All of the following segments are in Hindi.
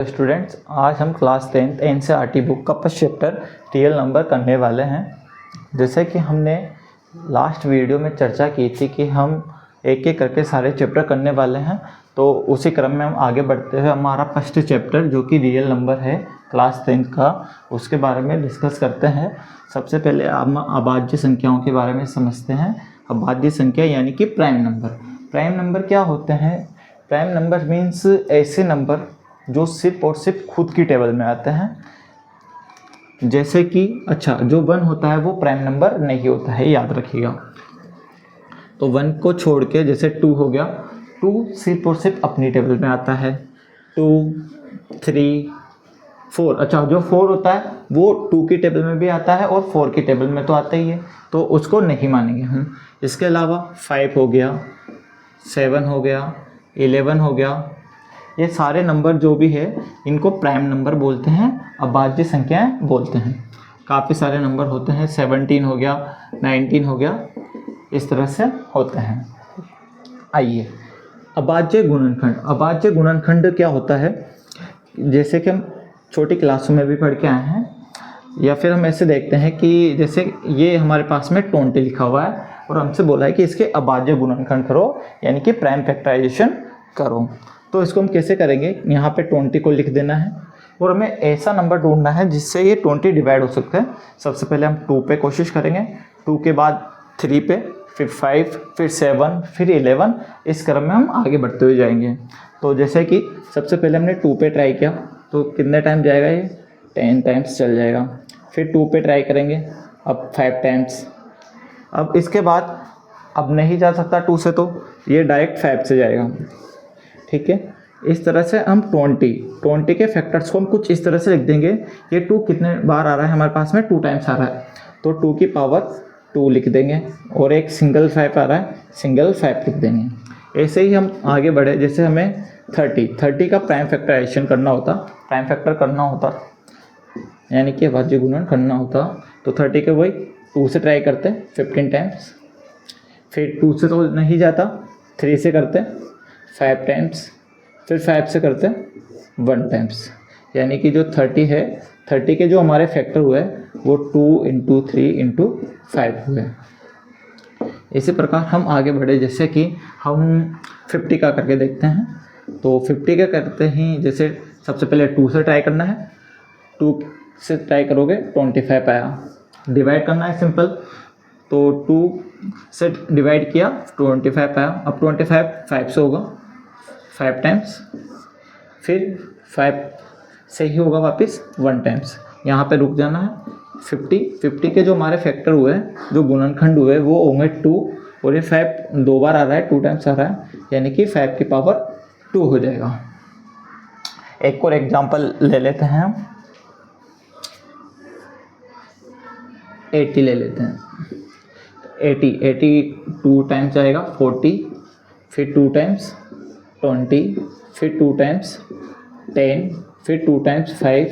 स्टूडेंट्स, आज हम क्लास 10th एनसीईआरटी बुक का फर्स्ट चैप्टर रियल नंबर करने वाले हैं। जैसे कि हमने लास्ट वीडियो में चर्चा की थी कि हम एक एक करके सारे चैप्टर करने वाले हैं, तो उसी क्रम में हम आगे बढ़ते हुए हमारा फर्स्ट चैप्टर जो कि रियल नंबर है क्लास 10th का, उसके बारे में डिस्कस करते हैं। सबसे पहले हम अभाज्य संख्याओं के बारे में समझते हैं। अभाज्य संख्या यानी कि प्राइम नंबर। प्राइम नंबर क्या होते हैं? प्राइम नंबर मीन्स ऐसे नंबर जो सिर्फ और सिर्फ खुद की टेबल में आते हैं। जैसे कि जो 1 होता है वो प्राइम नंबर नहीं होता है, याद रखिएगा। तो 1 को छोड़ के जैसे 2 हो गया, 2 सिर्फ और सिर्फ अपनी टेबल में आता है। 2, 3, 4। जो 4 होता है वो 2 की टेबल में भी आता है और 4 की टेबल में तो आता ही है, तो उसको नहीं मानेंगे हम। इसके अलावा 5 हो गया, 7 हो गया, 11 हो गया। ये सारे नंबर जो भी है इनको प्राइम नंबर बोलते हैं, अभाज्य संख्याएं बोलते हैं। काफ़ी सारे नंबर होते हैं, 17 हो गया, 19 हो गया, इस तरह से होते हैं। आइए, अभाज्य गुणनखंड। अभाज्य गुणनखंड क्या होता है? जैसे कि हम छोटी क्लासों में भी पढ़ के आए हैं, या फिर हम ऐसे देखते हैं कि जैसे ये हमारे पास में 20 लिखा हुआ है और हमसे बोला है कि इसके अभाज्य गुणनखंड करो, यानी कि प्राइम फैक्टराइजेशन करो। तो इसको हम कैसे करेंगे? यहाँ पे 20 को लिख देना है और हमें ऐसा नंबर ढूंढना है जिससे ये 20 डिवाइड हो सकता है। सबसे पहले हम 2 पे कोशिश करेंगे, 2 के बाद 3 पे, फिर 5, फिर 7, फिर 11। इस क्रम में हम आगे बढ़ते हुए जाएंगे। तो जैसे कि सबसे पहले हमने 2 पे ट्राई किया, तो कितने टाइम जाएगा? ये 10 टाइम्स चल जाएगा। फिर 2 पे ट्राई करेंगे, अब 5 टाइम्स। अब इसके बाद अब नहीं जा सकता 2 से, तो ये डायरेक्ट 5 से जाएगा। ठीक है, इस तरह से हम 20 के फैक्टर्स को हम कुछ इस तरह से लिख देंगे। ये 2 कितने बार आ रहा है हमारे पास में? 2 टाइम्स आ रहा है, तो 2 की पावर 2 लिख देंगे। और एक सिंगल 5 आ रहा है, सिंगल 5 लिख देंगे। ऐसे ही हम आगे बढ़े। जैसे हमें 30 का प्राइम फैक्टराइजेशन करना होता, प्राइम फैक्टर करना होता, यानी कि अभाज्य गुणन करना होता, तो 30 के वही 2 से ट्राई करते 15 टाइम्स। फिर 2 से तो नहीं जाता, 3 से करते 5 टाइम्स, फिर 5 से करते 1 टाइम्स। यानी कि जो 30 है, 30 के जो हमारे फैक्टर हुए वो 2 × 3 × 5 हुए। इसी प्रकार हम आगे बढ़े। जैसे कि हम 50 का करके देखते हैं। तो 50 का करते ही जैसे सबसे पहले 2 से ट्राई करना है, 2 से ट्राई करोगे 25 आया। डिवाइड करना है सिंपल, तो 2 से डिवाइड किया 25 आया। अब 25 5 से होगा 5 टाइम्स, फिर 5 से ही होगा वापस 1 टाइम्स। यहाँ पे रुक जाना है। 50 के जो हमारे फैक्टर हुए, जो गुणनखंड हुए, वो होंगे 2, और ये 5 2 बार आ रहा है, 2 टाइम्स आ रहा है, यानी कि 5 की पावर 2 हो जाएगा। एक और एग्जांपल ले लेते हैं हम, 80 ले लेते हैं। 80 2 टाइम्स आएगा 40, फिर 2 टाइम्स 20, फिर 2 टाइम्स 10, फिर 2 टाइम्स 5,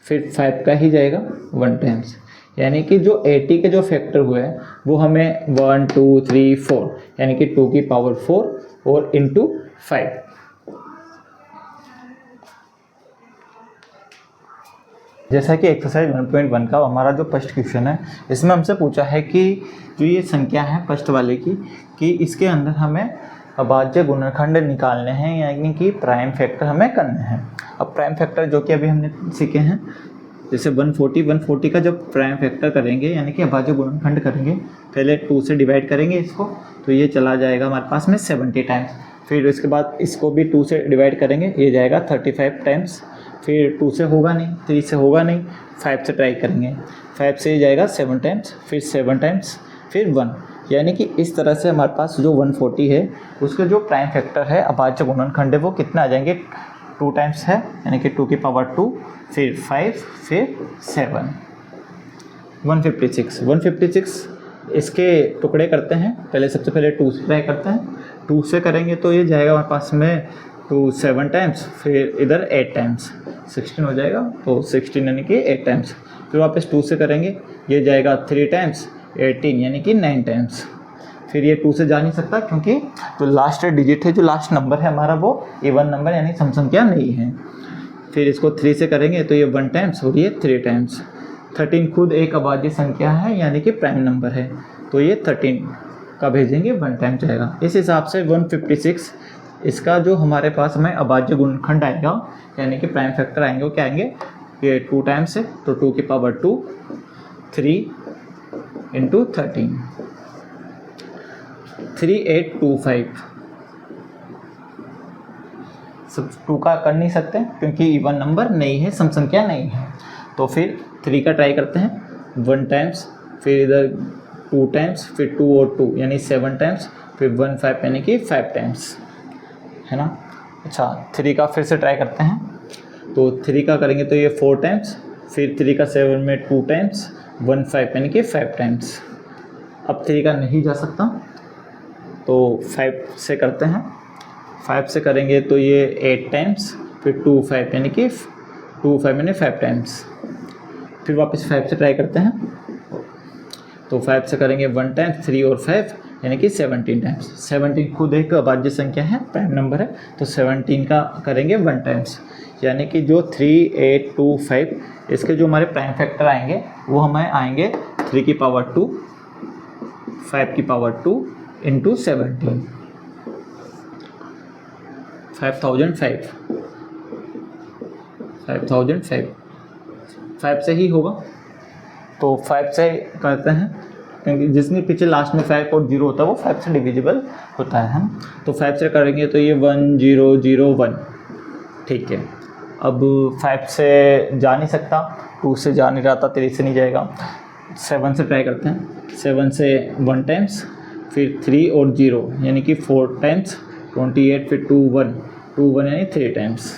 फिर 5 का ही जाएगा 1 टाइम्स। यानी कि जो 80 के जो फैक्टर हुए हैं वो हमें 1 2 3 4, यानी कि 2 की पावर 4 और इंटू 5। जैसा कि एक्सरसाइज 1.1 का हमारा जो फर्स्ट क्वेश्चन है, इसमें हमसे पूछा है कि जो ये संख्या है फर्स्ट वाले की, कि इसके अंदर हमें अभाज्य गुणनखंड निकालने हैं, यानी कि प्राइम फैक्टर हमें करने हैं। अब प्राइम फैक्टर जो कि अभी हमने सीखे हैं, जैसे 140 का जब प्राइम फैक्टर करेंगे, यानी कि अभाज्य गुणनखंड करेंगे, पहले 2 से डिवाइड करेंगे इसको, तो ये चला जाएगा हमारे पास में 70 टाइम्स। फिर इसके बाद इसको भी 2 से डिवाइड करेंगे, ये जाएगा 35 टाइम्स। फिर 2 से होगा नहीं, 3 से होगा नहीं, 5 से ट्राई करेंगे, 5 से ही जाएगा 7 टाइम्स, फिर 7 टाइम्स, फिर 1। यानी कि इस तरह से हमारे पास जो 140 है उसके जो प्राइम फैक्टर है अभाज्य गुणनखंड है वो कितना आ जाएंगे? 2 टाइम्स है, यानी कि 2 की पावर 2, फिर 5, फिर 7। 156 इसके टुकड़े करते हैं। पहले सबसे पहले 2 से ट्राई करते हैं, 2 से करेंगे तो ये जाएगा हमारे पास में 2 7 टाइम्स, फिर इधर 8 टाइम्स, 16 हो जाएगा, तो 16 यानी कि 8 टाइम्स। फिर वापस 2 से करेंगे, ये जाएगा 3 टाइम्स, 18 यानी कि 9 टाइम्स। फिर ये 2 से जा नहीं सकता क्योंकि जो लास्ट डिजिट है, जो लास्ट नंबर है हमारा, वो इवन नंबर यानी सम संख्या नहीं है। फिर इसको 3 से करेंगे तो ये 1 टाइम्स और ये 3 टाइम्स। 13 खुद एक अभाज्य संख्या है यानी कि प्राइम नंबर है, तो ये 13 का भेजेंगे 1 टाइम जाएगा। इस हिसाब से 156 इसका जो हमारे पास हमें अभाज्य गुणनखंड आएगा यानी कि प्राइम फैक्टर आएंगे, वो क्या आएंगे, ये 2 टाइम्स है तो 2 की पावर 2, 3 इंटू 13, 3825। सब 2 का कर नहीं सकते क्योंकि इवन नंबर नहीं है, सम संख्या नहीं है, तो फिर 3 का ट्राई करते हैं। 1 टाइम्स, फिर इधर 2 टाइम्स, फिर 2 और 2 यानी 7 टाइम्स, फिर 1 5 यानी कि 5 टाइम्स, है ना। अच्छा 3 का फिर से ट्राई करते हैं, तो 3 का करेंगे तो ये 4 टाइम्स, फिर 3 का 7 में 2 टाइम्स, 1 5 यानी कि 5 टाइम्स। अब 3 का नहीं जा सकता तो 5 से करते हैं। 5 से करेंगे तो ये 8 टाइम्स, फिर 2 5 यानी कि 2 5 यानी 5 टाइम्स। फिर वापस 5 से ट्राई करते हैं, तो 5 से करेंगे 1 टाइम्स, 3 और 5 यानी कि 17 टाइम्स। 17 खुद एक अभाज्य संख्या है, प्राइम नंबर है, तो 17 का करेंगे 1 टाइम्स, यानी कि जो 3 8 2 5 इसके जो हमारे प्राइम फैक्टर आएंगे वो हमें आएंगे 3 की पावर 2, 5 की पावर 2 इंटू 17, 5005, 5 से ही होगा, तो 5 से करते हैं क्योंकि जिसमें पीछे लास्ट में 5 और 0 होता है वो 5 से डिविजिबल होता है ना। तो 5 से करेंगे तो ये 1001, ठीक है। अब 5 से जा नहीं सकता, 2 से जा नहीं रहा था, 3 से नहीं जाएगा। 7 से ट्राई करते हैं, 7 से 1 टाइम्स, फिर 3 और 0 यानी कि 4 टाइम्स, 28, फिर 2 1 यानी 3 टाइम्स,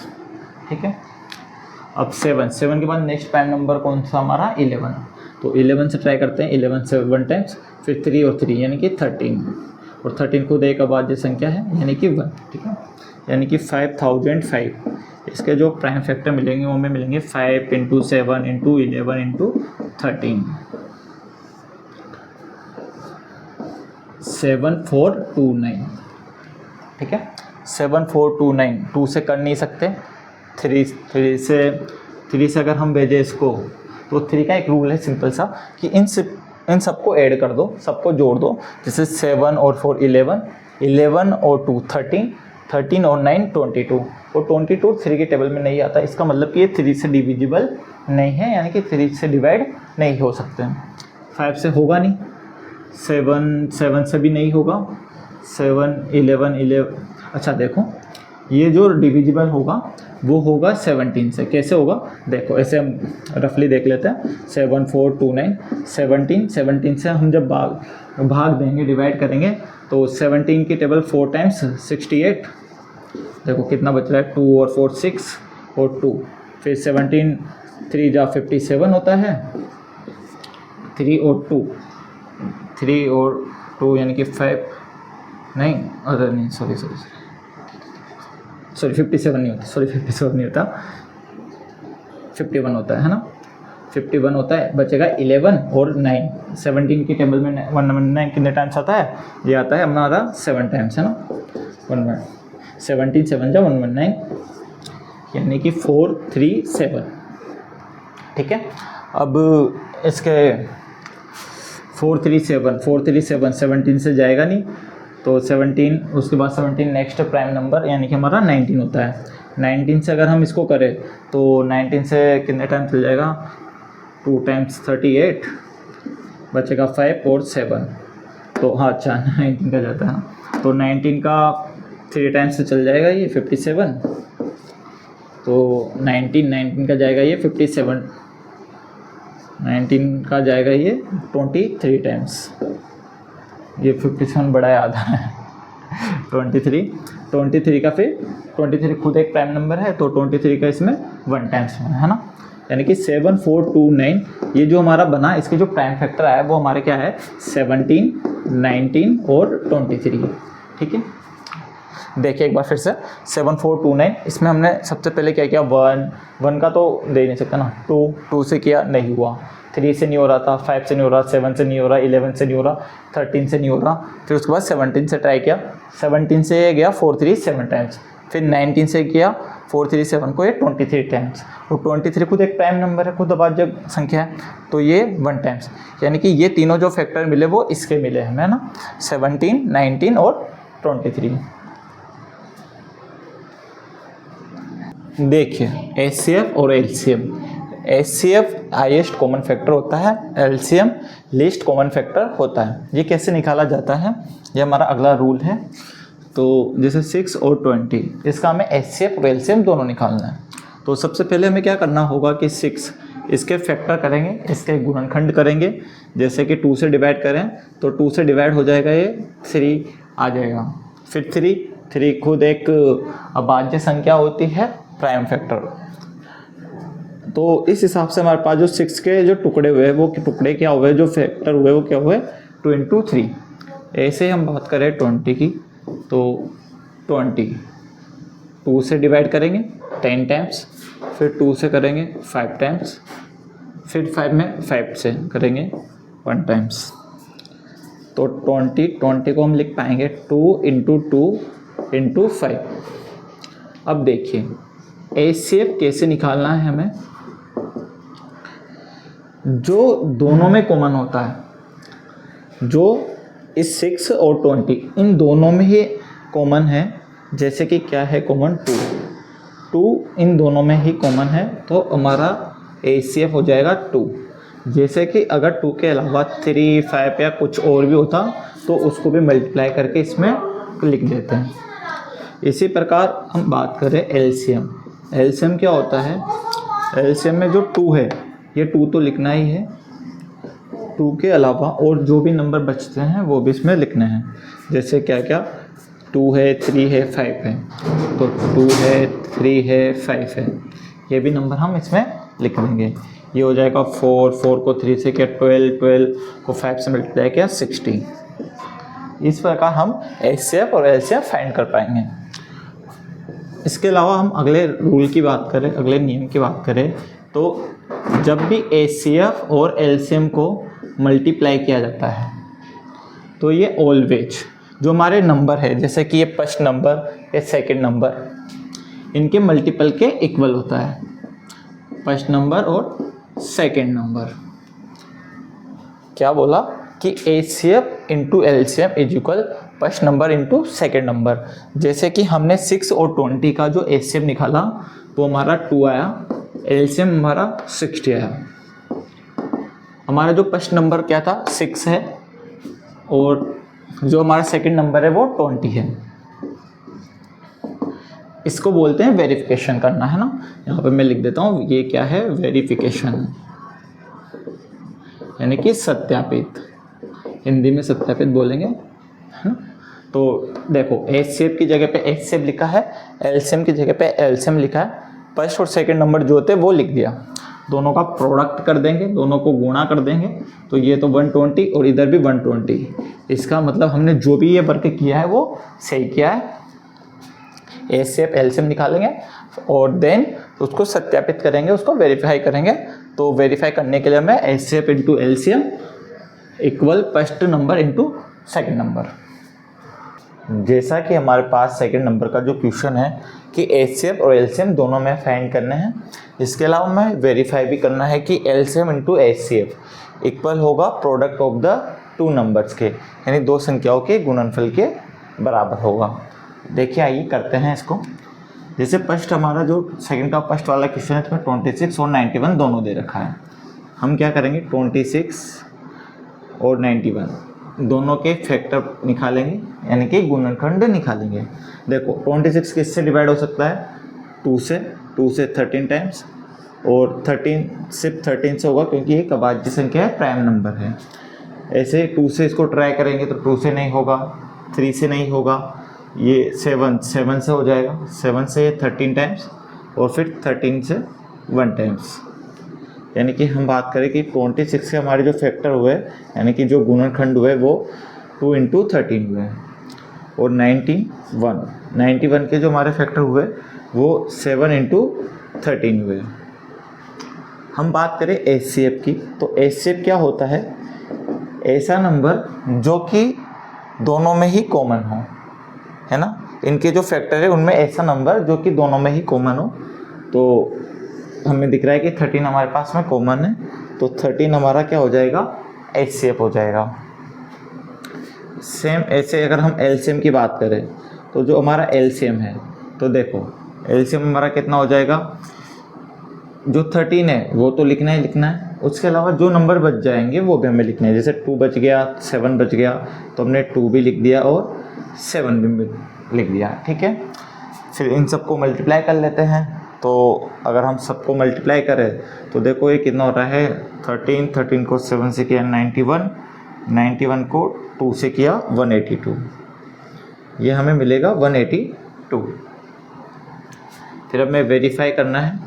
ठीक है। अब 7 के बाद नेक्स्ट प्राइम नंबर कौन सा हमारा, 11, तो 11 से ट्राई करते हैं। 11 से 1 टाइम्स, फिर 3 और 3 यानी कि 13, और 13 खुद एक अभाज्य संख्या है यानी कि 1, ठीक है। यानी कि 5005 इसके जो प्राइम फैक्टर मिलेंगे वो हमें मिलेंगे 5 इंटू 7 इंटू 11 इंटू 13, 7429, ठीक है। 7429 2 से कर नहीं सकते, 3 से अगर हम भेजें इसको तो 3 का एक रूल है सिंपल सा कि इन सबको ऐड कर दो, सबको जोड़ दो, जैसे 7 और 4 11, 11 और 2 13, 13 और 9 22, और 22 3 के टेबल में नहीं आता, इसका मतलब कि ये 3 से डिविजिबल नहीं है, यानी कि 3 से डिवाइड नहीं हो सकते हैं। 5 से होगा नहीं, 7 से भी नहीं होगा, 7 11, अच्छा देखो ये जो डिविजिबल होगा वो होगा 17 से। कैसे होगा देखो, ऐसे हम रफली देख लेते हैं। 7 4 2 9 17 से हम जब भाग देंगे, डिवाइड करेंगे, तो 17 की टेबल 4 टाइम्स 68, देखो कितना बच रहा है, 2 और 4 6 और 2, फिर 17 3 जा 57 होता है, 3 और 2 यानी कि 5 नहीं, अरे नहीं सॉरी 57 नहीं होता, 57 नहीं होता, 51 होता है ना, 51 होता है, बचेगा 11 और 9। 17 की टेबल में 119 कितने टाइम्स आता है, ये आता है हमारा 7 टाइम्स, है ना, 17 7 जा 119 यानी कि 437, ठीक है। अब इसके 437 17 से जाएगा नहीं, तो 17, उसके बाद 17 नेक्स्ट प्राइम नंबर यानी कि हमारा 19 होता है। 19 से अगर हम इसको करें तो 19 से कितने टाइम चल जाएगा, 2 टाइम्स 38, बचेगा 5 और 7, तो हाँ अच्छा 19 का जाता है ना, तो 19 का 3 टाइम्स से चल जाएगा ये 57, तो 19 का जाएगा ये 57, 19 का जाएगा ये 23 टाइम्स, ये 57 बड़ा याद है 23 का, फिर 23 खुद एक प्राइम नंबर है, तो 23 का इसमें 1 टाइम्स में है ना, यानी कि 7429 ये जो हमारा बना, इसके जो प्राइम फैक्टर आया वो हमारे क्या है, 17 19 और 23, ठीक है। देखिए एक बार फिर से 7429, इसमें हमने सबसे पहले क्या किया, 1 का तो दे नहीं सकता ना, 2 से किया नहीं हुआ, 3 से नहीं हो रहा था, 5 से नहीं हो रहा, 7 से नहीं हो रहा, 11 से नहीं हो रहा, 13 से नहीं हो रहा, फिर उसके बाद 17 से ट्राई किया, 17 से गया 4 3 7 टाइम्स, फिर 19 से किया 4 3 7 को ये 23 टाइम्स, और 23 खुद एक प्राइम नंबर है, खुद अभाज्य संख्या है, तो ये 1 टाइम्स, यानी कि ये तीनों जो फैक्टर मिले वो इसके मिले हमें ना, 17, 19 और 23। देखिए HCF और LCM, HCF highest common factor होता है, LCM लीस्ट कॉमन फैक्टर होता है। ये कैसे निकाला जाता है, ये हमारा अगला रूल है। तो जैसे 6 और 20, इसका हमें HCF और LCM दोनों निकालना है। तो सबसे पहले हमें क्या करना होगा कि 6 इसके फैक्टर करेंगे, इसके गुणनखंड करेंगे। जैसे कि 2 से डिवाइड करें तो 2 से डिवाइड हो जाएगा, ये 3 आ जाएगा। फिर 3 खुद एक अभाज्य संख्या होती है, प्राइम फैक्टर। तो इस हिसाब से हमारे पास जो 6 के जो टुकड़े हुए वो टुकड़े क्या हुए, जो फैक्टर हुए वो क्या हुए, 2 × 3। ऐसे हम बात करें 20 की, तो 20 2 से डिवाइड करेंगे 10 टाइम्स, फिर 2 से करेंगे 5 टाइम्स, फिर 5 में 5 से करेंगे 1 टाइम्स। तो 20 को हम लिख पाएंगे 2 × 2 × 5। अब देखिए HCF कैसे निकालना है हमें, जो दोनों में कॉमन होता है, जो इस 6 और 20 इन दोनों में ही कॉमन है। जैसे कि क्या है कॉमन, 2 इन दोनों में ही कॉमन है, तो हमारा HCF हो जाएगा 2। जैसे कि अगर 2 के अलावा 3, 5 या कुछ और भी होता तो उसको भी मल्टीप्लाई करके इसमें लिख देते हैं। इसी प्रकार हम बात करें LCM। LCM क्या होता है, LCM में जो 2 है, ये 2 तो लिखना ही है, 2 के अलावा और जो भी नंबर बचते हैं वो भी इसमें लिखने हैं। जैसे क्या क्या, 2 है, 3 है, 5 है, तो 2 है, 3 है, 5 है, ये भी नंबर हम इसमें लिख देंगे। ये हो जाएगा 4 को 3 से किया 12 को 5 से मल्टीप्लाई किया 16। इस प्रकार हम HCF और LCM फाइंड कर पाएंगे। इसके अलावा हम अगले रूल की बात करें, अगले नियम की बात करें, तो जब भी HCF और LCM को मल्टीप्लाई किया जाता है तो ये ऑलवेज जो हमारे नंबर है, जैसे कि ये फर्स्ट नंबर या सेकंड नंबर, इनके मल्टीपल के इक्वल होता है, फर्स्ट नंबर और सेकंड नंबर। क्या बोला कि HCF into LCM is equal first number into second number. जैसे कि हमने 6 और 20 का जो HCF निकाला वो हमारा 2 आया, LCM हमारा 60 आया। हमारा जो फर्स्ट नंबर क्या था 6 है, और जो हमारा सेकंड नंबर है वो 20 है। इसको बोलते हैं वेरिफिकेशन करना, है ना। यहाँ पे मैं लिख देता हूँ, ये क्या है, वेरिफिकेशन, यानी कि सत्यापित, हिंदी में सत्यापित बोलेंगे, है ना। तो देखो HCF की जगह पे HCF लिखा है, LCM की जगह पे LCM लिखा है, फर्स्ट और सेकंड नंबर जो होते हैं वो लिख दिया, दोनों का प्रोडक्ट कर देंगे, दोनों को गुणा कर देंगे, तो ये तो 120 और इधर भी 120। इसका मतलब हमने जो भी ये वर्क किया है वो सही किया है। HCF LCM निकालेंगे और देन उसको सत्यापित करेंगे, उसको वेरीफाई करेंगे। तो वेरीफाई करने के लिए हमें HCF into LCM equal first number into second number. जैसा कि हमारे पास सेकंड नंबर का जो क्वेश्चन है कि HCF और LCM दोनों में फाइंड करने हैं, इसके अलावा हमें वेरीफाई भी करना है कि LCM इंटू HCF इक्वल होगा प्रोडक्ट ऑफ द 2 नंबर्स के, यानी 2 संख्याओं के गुणनफल के बराबर होगा। देखिए आइए करते हैं इसको। जैसे फर्स्ट हमारा जो सेकंड का फर्स्ट वाला क्वेश्चन है, इसमें 26 और 91 दोनों दे रखा है। हम क्या करेंगे, 26 और 91 दोनों के फैक्टर निकालेंगे, यानी कि गुणनखंड निकालेंगे। देखो 26 किससे डिवाइड हो सकता है, 2 से 13 टाइम्स, और 13 सिर्फ 13 से होगा क्योंकि एक अभाज्य संख्या है, प्राइम नंबर है। ऐसे 2 से इसको ट्राई करेंगे तो 2 से नहीं होगा, 3 से नहीं होगा, ये 7 से हो जाएगा, 7 से 13 टाइम्स, और फिर 13 से 1 टाइम्स। यानी कि हम बात करें कि 26 के हमारे जो फैक्टर हुए, यानी कि जो गुणनखंड हुए वो 2 × 13 हुए, और 91 के जो हमारे फैक्टर हुए वो 7 × 13 हुए। हम बात करें HCF की, तो HCF क्या होता है, ऐसा नंबर जो कि दोनों में ही कॉमन हो, है ना। इनके जो फैक्टर है उनमें ऐसा नंबर जो कि दोनों में ही कॉमन हो। तो हमें दिख रहा है कि 13 हमारे पास में कॉमन है, तो 13 हमारा क्या हो जाएगा, HCF हो जाएगा। सेम ऐसे अगर हम LCM की बात करें तो जो हमारा LCM है, तो देखो LCM हमारा कितना हो जाएगा, जो 13 है वो तो लिखना ही लिखना है, उसके अलावा जो नंबर बच जाएंगे वो भी हमें लिखने हैं। जैसे 2 बच गया, 7 बच गया, तो हमने 2 भी लिख दिया और 7 भी लिख दिया, ठीक है। फिर इन सबको मल्टीप्लाई कर लेते हैं। तो अगर हम सबको मल्टीप्लाई करें तो देखो ये कितना हो रहा है, 13 को 7 से किया 91, 91 को 2 से किया 182, ये हमें मिलेगा 182। फिर अब हमें वेरीफाई करना है,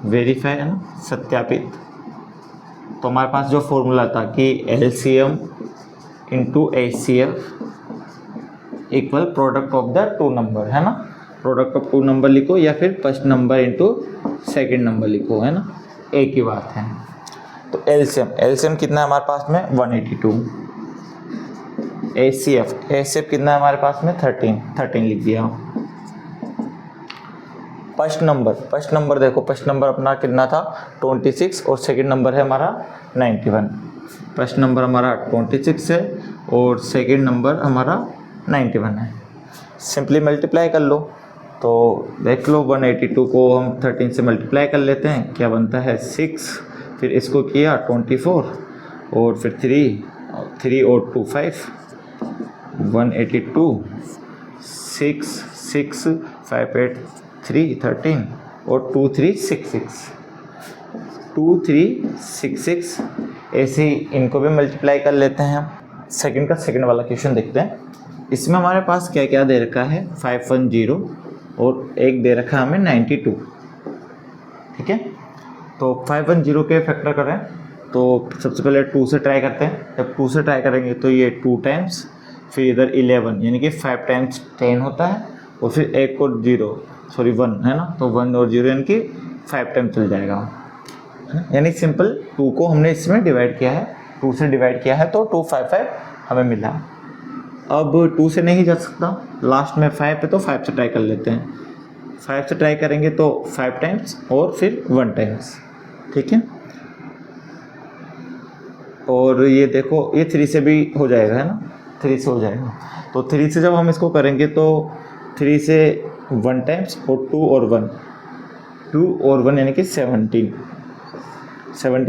वेरीफाई है ना, सत्यापित। तो हमारे पास जो फॉर्मूला था कि LCM into HCF equal product of the two number, है ना, प्रोडक्ट ऑफ टू नंबर लिखो या फिर first number into second number लिखो, है ना, एक ही बात है। तो LCM कितना है हमारे पास में 182, HCF कितना है हमारे पास में 13 लिख दिया। फर्स्ट नंबर देखो, फर्स्ट नंबर अपना कितना था 26 और सेकंड नंबर है हमारा 91। फर्स्ट नंबर हमारा 26 है और सेकंड नंबर हमारा 91 है। सिंपली मल्टीप्लाई कर लो, तो देख लो 182 को हम 13 से मल्टीप्लाई कर लेते हैं, क्या बनता है 6, फिर इसको किया 24 और फिर 3 और 2 5, 182 6 5 8 3 13 और 2 3 6 6। ऐसे ही इनको भी मल्टीप्लाई कर लेते हैं। सेकंड वाला क्वेश्चन देखते हैं। इसमें हमारे पास क्या क्या दे रखा है, 510 और एक दे रखा है हमें 92, ठीक है। तो 510 के फैक्टर करें तो सबसे पहले 2 से ट्राई करते हैं। जब 2 से ट्राई करेंगे तो ये 2 टाइम्स, फिर इधर 11 यानी कि 5 टाइम्स 10 होता है, और फिर 1 और 1 है ना, तो 1 और 0 यानी कि 5 टाइम चल जाएगा, यानी सिंपल 2 को हमने इसमें डिवाइड किया है, 2 से डिवाइड किया है तो 255 हमें मिला। अब 2 से नहीं जा सकता, लास्ट में 5 है तो 5 से ट्राई कर लेते हैं। 5 से ट्राई करेंगे तो 5 टाइम्स और फिर 1 टाइम्स, ठीक है। और ये देखो ये 3 से भी हो जाएगा, है ना, 3 से हो जाएगा। तो 3 से जब हम इसको करेंगे तो 3 से 1 टाइम्स और 2 और 1 यानी कि 17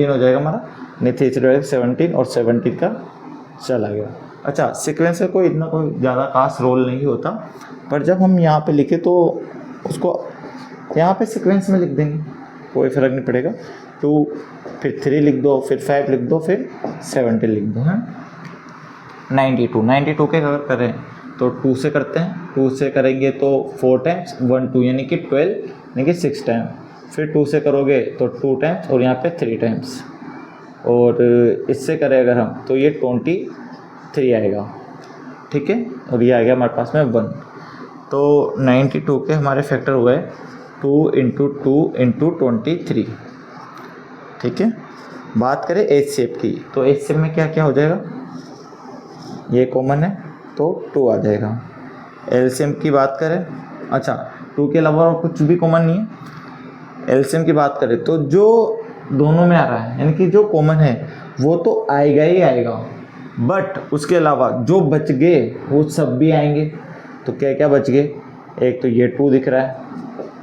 हो जाएगा हमारा, नहीं 3 से डायरेक्ट 17 और 17 का चला गया। अच्छा, सीक्वेंस का कोई इतना कोई ज़्यादा खास रोल नहीं होता, पर जब हम यहाँ पे लिखे तो उसको यहाँ पे सीक्वेंस में लिख देंगे, कोई फ़र्क नहीं पड़ेगा। 2 फिर 3 लिख दो, फिर 5 लिख दो, फिर 17 लिख दो, है। 92 के अगर करें तो 2 से करते हैं, 2 से करेंगे तो 4 टाइम्स 1 2 यानी कि 12 यानी कि 6 टाइम, फिर 2 से करोगे तो 2 टाइम्स और यहाँ पे 3 टाइम्स, और इससे करें अगर हम तो ये 23 आएगा, ठीक है। और ये आ गया हमारे पास में 1। तो 92 के हमारे फैक्टर हुए 2 × 2 × 23, ठीक है। बात करें HCF की, तो HCF में क्या क्या हो जाएगा, ये कॉमन है तो 2 आ जाएगा। LCM की बात करें, अच्छा 2 के अलावा और कुछ भी कॉमन नहीं है। LCM की बात करें तो जो दोनों में आ रहा है यानी कि जो कॉमन है वो तो आएगा ही आएगा, बट उसके अलावा जो बच गए वो सब भी आएंगे। तो क्या क्या बच गए, एक तो ये 2 दिख रहा है,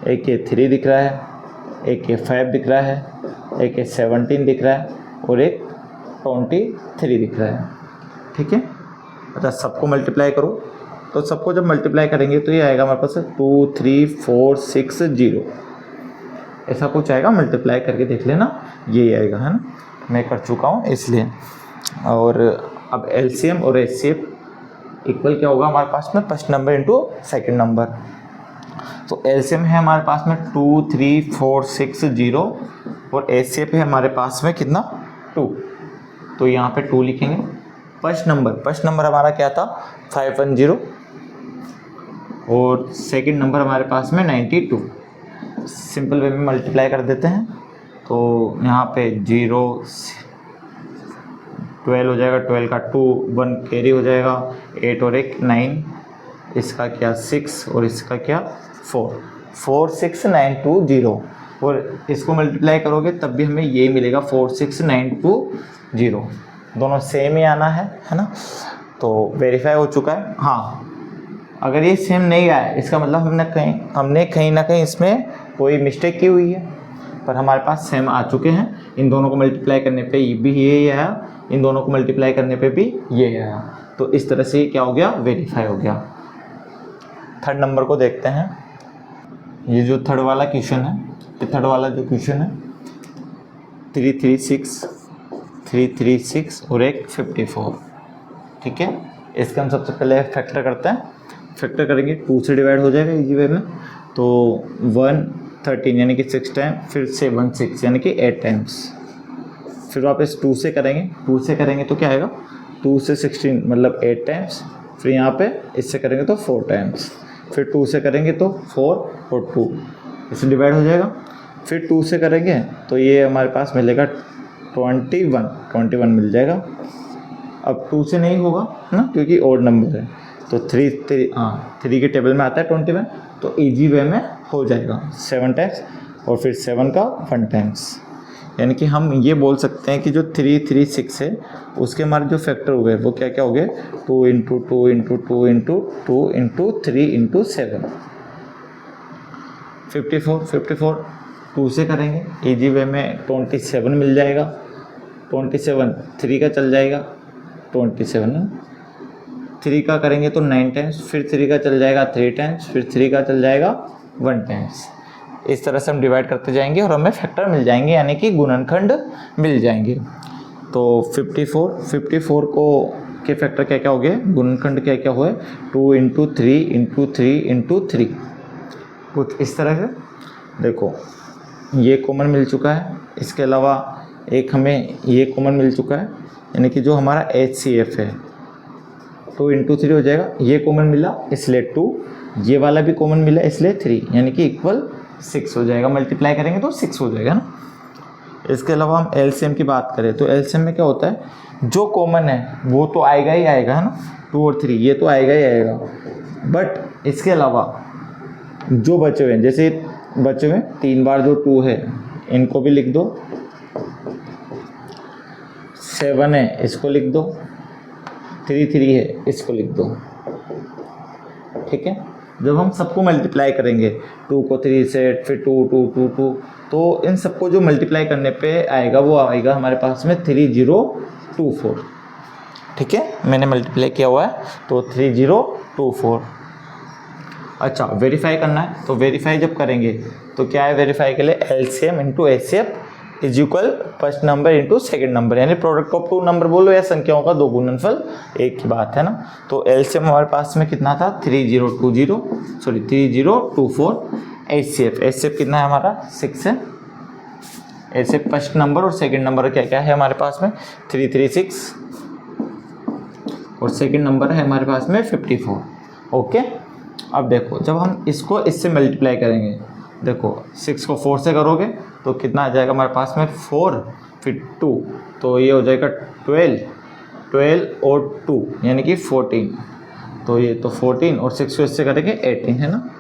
एक ये 3 दिख रहा है, एक ये 5 दिख रहा है, एक ये 17 दिख रहा है और एक 23 दिख रहा है, ठीक है। अच्छा, सबको मल्टीप्लाई करो, तो सबको जब मल्टीप्लाई करेंगे तो ये आएगा हमारे पास 2 3 4 6 0, ऐसा कुछ आएगा। मल्टीप्लाई करके देख लेना, ये आएगा, है ना, मैं कर चुका हूँ इसलिए। और अब LCM और HCF इक्वल क्या होगा हमारे पास में, first number into second number. तो LCM है हमारे पास में 2 3 4 6 0 और HCF है हमारे पास में कितना 2, तो यहाँ पे 2 लिखेंगे। फर्स्ट नंबर हमारा क्या था 510 और सेकंड नंबर हमारे पास में 92। सिंपल वे में मल्टीप्लाई कर देते हैं, तो यहाँ पे 0 12 हो जाएगा, 12 का 2 1 कैरी हो जाएगा, 8 और 1 9, इसका क्या 6 और इसका क्या 4, 46920 और इसको मल्टीप्लाई करोगे तब भी हमें ये मिलेगा 46920, दोनों सेम ही आना है ना। तो वेरीफाई हो चुका है। हाँ, अगर ये सेम नहीं आया इसका मतलब हमने कहीं ना कहीं इसमें कोई मिस्टेक की हुई है, पर हमारे पास सेम आ चुके हैं। इन दोनों को मल्टीप्लाई करने पे भी ये आया, इन दोनों को मल्टीप्लाई करने पे भी ये आया। तो इस तरह से क्या हो गया, वेरीफाई हो गया। थर्ड नंबर को देखते हैं। ये जो थर्ड वाला क्वेश्चन है, ये थर्ड वाला जो क्वेश्चन है 336 और एक 54, ठीक है। इसके हम सबसे पहले फैक्टर करते हैं। फैक्टर करेंगे 2 से डिवाइड हो जाएगा इजी वे में, तो 113 यानी कि 6 टाइम, फिर 7 6 यानी कि 8 टाइम्स, फिर वापस 2 से करेंगे। 2 से करेंगे तो क्या आएगा, 2 से 16 मतलब 8 टाइम्स, फिर यहाँ पे इससे करेंगे तो 4 टाइम्स, फिर 2 से करेंगे तो 4 और 2 इससे डिवाइड हो जाएगा। फिर 2 से करेंगे तो ये हमारे पास मिलेगा 21 मिल जाएगा। अब 2 से नहीं होगा ना, क्योंकि ओड नंबर है, तो 3 के टेबल में आता है 21, तो इजी वे में हो जाएगा 7 टाइम्स और फिर 7 का 1 टाइम्स। यानी कि हम ये बोल सकते हैं कि जो 336 है उसके हमारे जो फैक्टर हो गए वो क्या क्या हो गए, 2 into 2 into 2 into 2 into 3 into 7, 54 2 से करेंगे इजी वे में 27 मिल जाएगा। 27 3 का चल जाएगा, 27 3 का करेंगे तो 9 टाइम्स, फिर 3 का चल जाएगा 3 टाइम्स, फिर 3 का चल जाएगा 1 टाइम्स। इस तरह से हम डिवाइड करते जाएंगे और हमें फैक्टर मिल जाएंगे, यानी कि गुणनखंड मिल जाएंगे। तो 54 को के फैक्टर क्या क्या हो गए, गुणनखंड क्या क्या हुए, 2 इंटू 3 इंटू 3 इंटू 3, कुछ इस तरह से। देखो ये कॉमन मिल चुका है, इसके अलावा एक हमें ये कॉमन मिल चुका है, यानी कि जो हमारा HCF है 2 इंटू 3 हो जाएगा, ये कॉमन मिला इसलिए 2, ये वाला भी कॉमन मिला इसलिए 3, यानी कि इक्वल 6 हो जाएगा। मल्टीप्लाई करेंगे तो 6 हो जाएगा ना। इसके अलावा हम LCM की बात करें तो LCM में क्या होता है, जो कॉमन है वो तो आएगा ही आएगा, है ना, 2 और 3 ये तो आएगा ही आएगा, बट इसके अलावा जो बचे हुए हैं, जैसे बचे हुए 3 बार जो 2 है इनको भी लिख दो, 7 है इसको लिख दो, 3 है इसको लिख दो, ठीक है। जब हम सबको मल्टीप्लाई करेंगे 2 को 3 से, फिर 2 2 2 2, तो इन सबको जो मल्टीप्लाई करने पे आएगा वो आएगा हमारे पास में 3024, ठीक है। मैंने मल्टीप्लाई किया हुआ है तो 3024। अच्छा, वेरीफाई करना है, तो वेरीफाई जब करेंगे तो क्या है, वेरीफाई के लिए LCM into HCF is equal first number into second number, यानी प्रोडक्ट ऑफ 2 नंबर बोलो या संख्याओं का 2 गुणनफल, एक की बात है ना। तो LCM हमारे पास में कितना था, 3024, HCF कितना है हमारा 6 है। HCF फर्स्ट नंबर और सेकेंड नंबर क्या क्या है हमारे पास में 336 और सेकेंड नंबर है हमारे पास में 54, ओके। अब देखो जब हम इसको इससे मल्टीप्लाई करेंगे, देखो 6 को 4 से करोगे तो कितना आ जाएगा हमारे पास में 4 फिर 2, तो ये हो जाएगा 12 और 2 यानी कि 14, तो ये तो 14 और 6 को इससे करेंगे 18, है ना,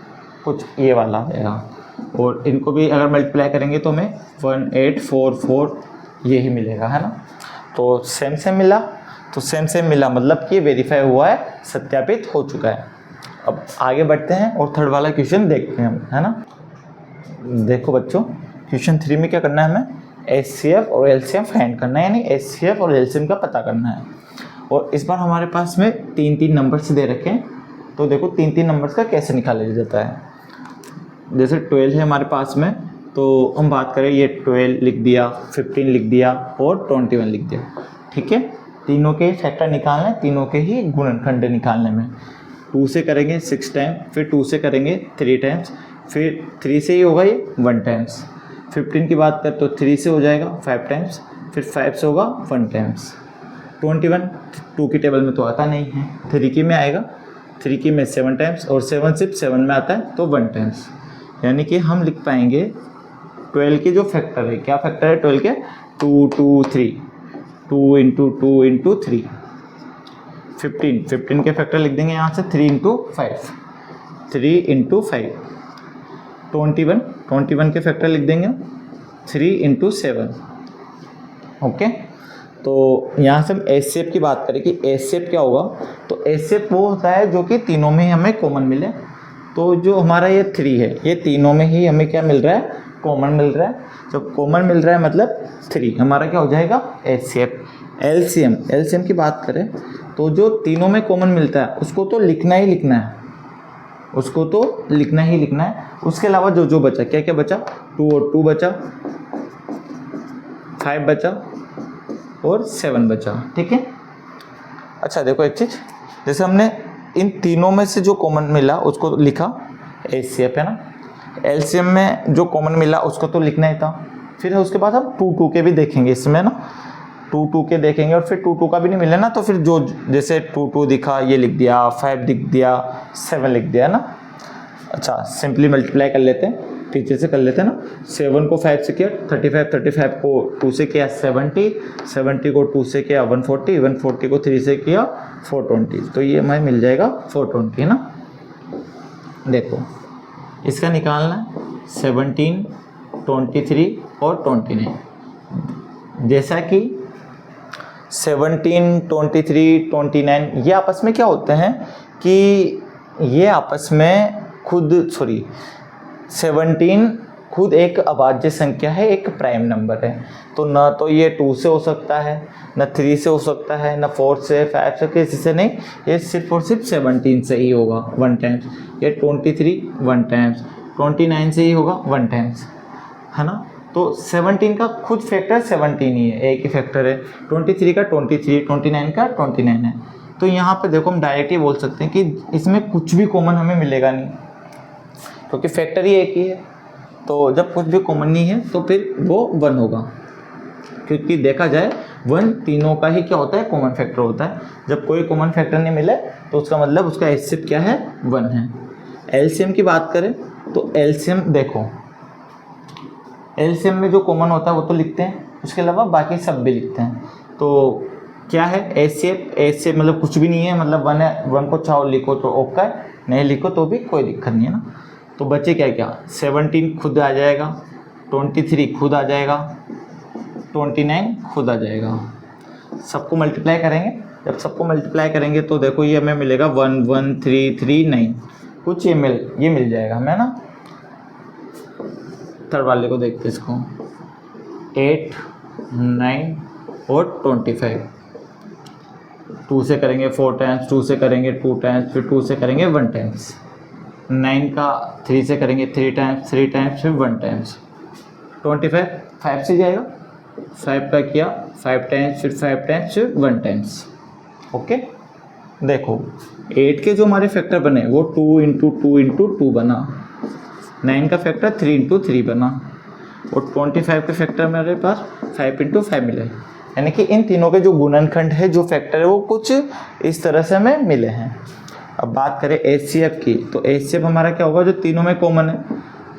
कुछ ये वाला आएगा। और इनको भी अगर मल्टीप्लाई करेंगे तो हमें 1844 यही मिलेगा, है ना। तो सेम मिला, तो सेम मिला मतलब कि वेरीफाई हुआ है, सत्यापित हो चुका है। अब आगे बढ़ते हैं और थर्ड वाला क्वेश्चन देखते हैं हम, है ना। देखो बच्चों, क्वेश्चन 3 में क्या करना है, हमें HCF और LCM फाइंड करना है, यानी HCF और LCM का पता करना है। और इस बार हमारे पास में 3 नंबर्स दे रखे हैं, तो देखो 3 नंबर्स का कैसे निकाला जाता है। जैसे 12 है हमारे पास में, तो हम बात करें ये 12 लिख दिया, 15 लिख दिया और 21 लिख दिया, ठीक है। तीनों के फैक्टर निकालना है, तीनों के ही गुणनखंड निकालने में। 2 से करेंगे 6 टाइम, फिर 2 से करेंगे 3 टाइम्स, फिर 3 से ही होगा ये 1 टाइम्स। 15 की बात करें तो 3 से हो जाएगा 5 टाइम्स, फिर 5 से होगा 1 टाइम्स। 21 2 की टेबल में तो आता नहीं है, 3 की में आएगा, 3 की में 7 टाइम्स और 7 सिर्फ 7 में आता है तो 1 टाइम्स। यानी कि हम लिख पाएंगे 12 के जो फैक्टर है, क्या फैक्टर है 12 के, 2 2 3, 2 इंटू 2 इंटू 3, 15 के फैक्टर लिख देंगे यहाँ से 3 इंटू 5, 3 इंटू 5, 21 के फैक्टर लिख देंगे 3 इंटू 7। ओके, तो यहाँ से हम HCF की बात करें कि HCF क्या होगा, तो HCF वो होता है जो कि तीनों में ही हमें कॉमन मिले। तो जो हमारा ये 3 है, ये तीनों में ही हमें क्या मिल रहा है, कॉमन मिल रहा है। जब कॉमन मिल रहा है मतलब 3, हमारा क्या हो जाएगा HCF। LCM की बात करें तो जो तीनों में कॉमन मिलता है उसको तो लिखना ही लिखना है, उसको तो लिखना ही लिखना है। उसके अलावा जो जो बचा, क्या क्या बचा, 2 और 2 बचा, 5 बचा और 7 बचा। ठीक है, अच्छा देखो एक चीज़, जैसे हमने इन तीनों में से जो कॉमन मिला उसको लिखा, HCF है ना। LCM में जो कॉमन मिला उसको तो लिखना ही था। फिर उसके बाद हम 2 के भी देखेंगे इसमें ना, 2 के देखेंगे और फिर 2 का भी नहीं मिला ना, तो फिर जो जैसे 2 दिखा ये लिख दिया, 5 लिख दिया, 7 लिख दिया ना। अच्छा सिंपली मल्टीप्लाई कर लेते हैं, पीछे से कर लेते हैं ना। 7 को 5 से किया 35 को 2 से किया 70 को 2 से किया 140 को 3 से किया 420, तो ये हमें मिल जाएगा 420 ना। देखो इसका निकालना है 17, 23 और 29। जैसा कि 17, 23, 29 ये आपस में क्या होते हैं कि ये आपस में खुद 17 खुद एक अभाज्य संख्या है, एक प्राइम नंबर है। तो ना तो ये 2 से हो सकता है, ना 3 से हो सकता है, ना 4 से, 5 से, किसी से नहीं, ये सिर्फ और सिर्फ 17 से ही होगा 1 टाइम्स। ये 23 1 टाइम्स, 29 से ही होगा 1 टाइम्स, है ना। तो 17 का खुद फैक्टर 17 ही है, एक ही फैक्टर है। 23 का 23, 29 का 29 है। तो यहाँ पे देखो हम डायरेक्ट ही बोल सकते हैं कि इसमें कुछ भी कॉमन हमें मिलेगा नहीं, क्योंकि फैक्टर ही एक ही है। तो जब कुछ भी कॉमन नहीं है तो फिर वो 1 होगा, क्योंकि देखा जाए 1 तीनों का ही क्या होता है, कॉमन फैक्टर होता है। जब कोई कॉमन फैक्टर नहीं मिले तो उसका मतलब उसका HCF क्या है, 1 है। LCM की बात करें तो LCM देखो, LCM में जो कॉमन होता है वो तो लिखते हैं, उसके अलावा बाकी सब भी लिखते हैं। तो क्या है HCF मतलब कुछ भी नहीं है, मतलब 1 है, 1 को चाहो लिखो तो ओके है, नहीं लिखो तो भी कोई दिक्कत नहीं है ना। तो बचे क्या क्या, 17 खुद आ जाएगा, 23 खुद आ जाएगा, 29 खुद आ जाएगा। सबको मल्टीप्लाई करेंगे, जब सबको मल्टीप्लाई करेंगे तो देखो ये हमें मिलेगा 1 1 3 3 9, कुछ ये मिल जाएगा हमें ना। थर्ड वाले को देखते इसको, 8 9 और 25। 2 से करेंगे 4 टाइम्स, 2 से करेंगे 2 टाइम्स, फिर 2 से करेंगे 1 टाइम्स। 9 का 3 से करेंगे 3 टाइम्स, 3 टाइम्स फिर 1 टाइम्स। 25 5 से जाएगा, 5 का किया 5 टाइम्स, फिर 5 टाइम्स, फिर 1 टाइम्स। ओके, देखो 8 के जो हमारे फैक्टर बने वो 2 इंटू 2 इंटू 2 बना, 9 का फैक्टर 3 इंटू 3 बना, और 25 के फैक्टर मेरे पास 5 इंटू 5 मिले। यानी कि इन तीनों के जो गुणनखंड है, जो फैक्टर है, वो कुछ इस तरह से हमें मिले हैं। अब बात करें HCF की, तो HCF हमारा क्या होगा, जो तीनों में कॉमन है।